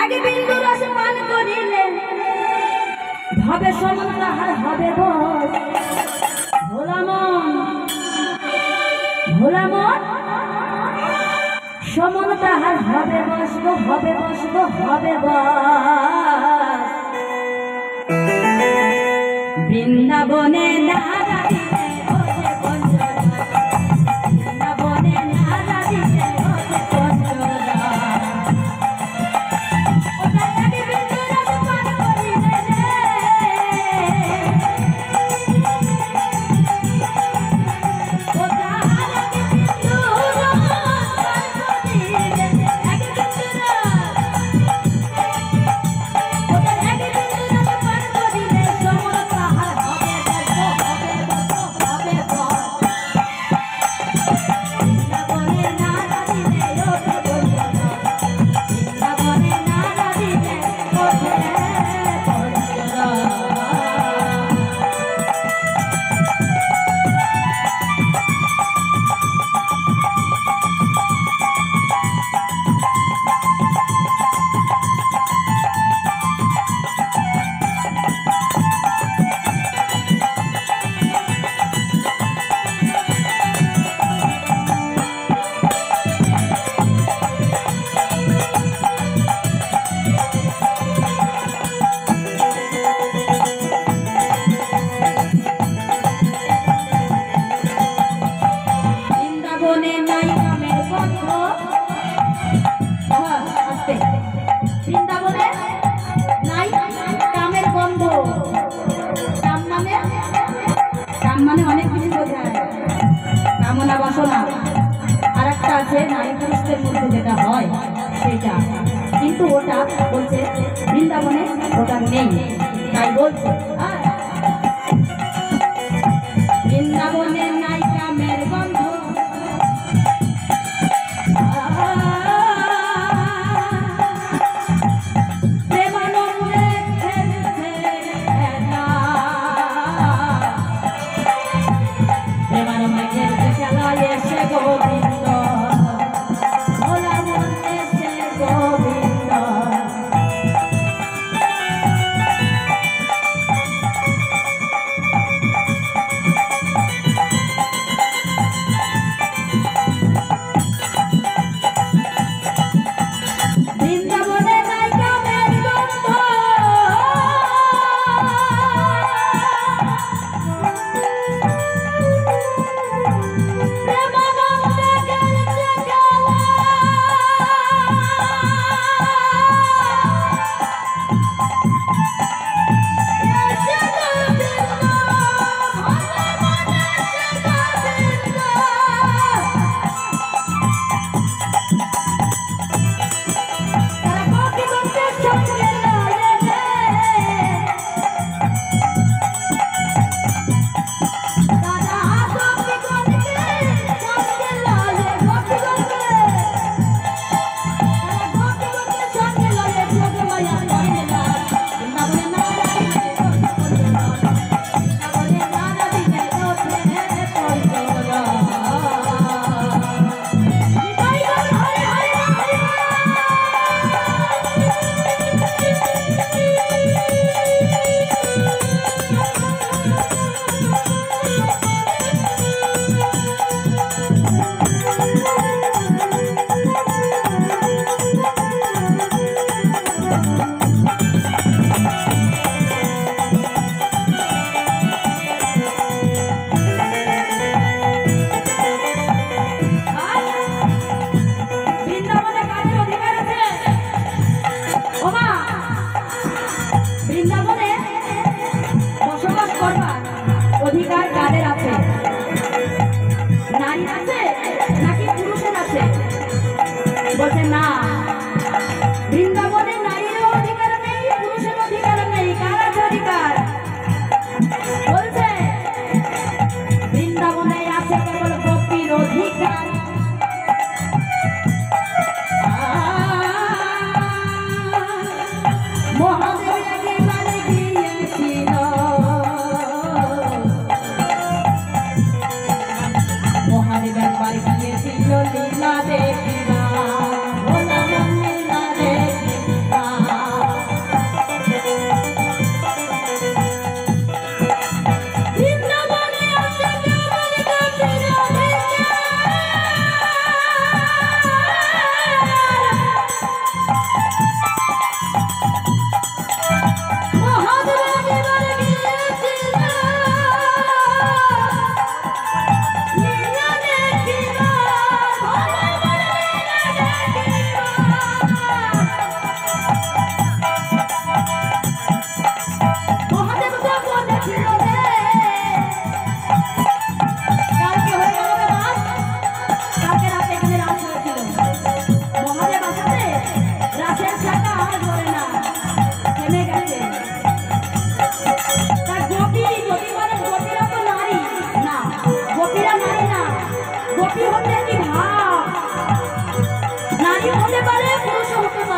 এক বিন্দু রস পান করিলে ভাবে সমন তাহার হবে বস। ভোলা মন সমন তাহার হবে বসব হবে বসব হবে বস। বৃন্দাবনে নারা দিলে ওঠে পঞ্চরা, বৃন্দাবনে নারা দিলে ওঠে পঞ্চরা। ওটা এক বিন্দু রস পান করিলে মানে অনেক কিছু বোঝায়, কামনা বাসনা। আর একটা আছে নারী পুরুষদের মধ্যে যেটা হয় সেইটা, কিন্তু ওটা বলছে বৃন্দাবনে ওটা নেই, তাই বলছে বৃন্দাবনে নাই কামের গন্ধ। বলছে না, বৃন্দাবনে নারীর অধিকার নেই, পুরুষের অধিকার নেই। কার আছে অধিকার? বলছে বৃন্দাবনে আছে কেবল গোপীর অধিকার। মহাদেব একবার গিয়েছিল, মহাদেব একবার গিয়েছিল লীলা দেখিবা।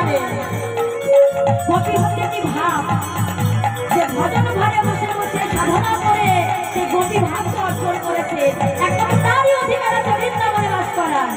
পারে। গোপী হচ্ছে কি ভাব, যে ভজন ঘরে বসে বসে সাধনা করে সে গোপী ভাবকে অর্জন করেছে, একমাত্র তারই অধিকার আছে বৃন্দাবনে বাস করার।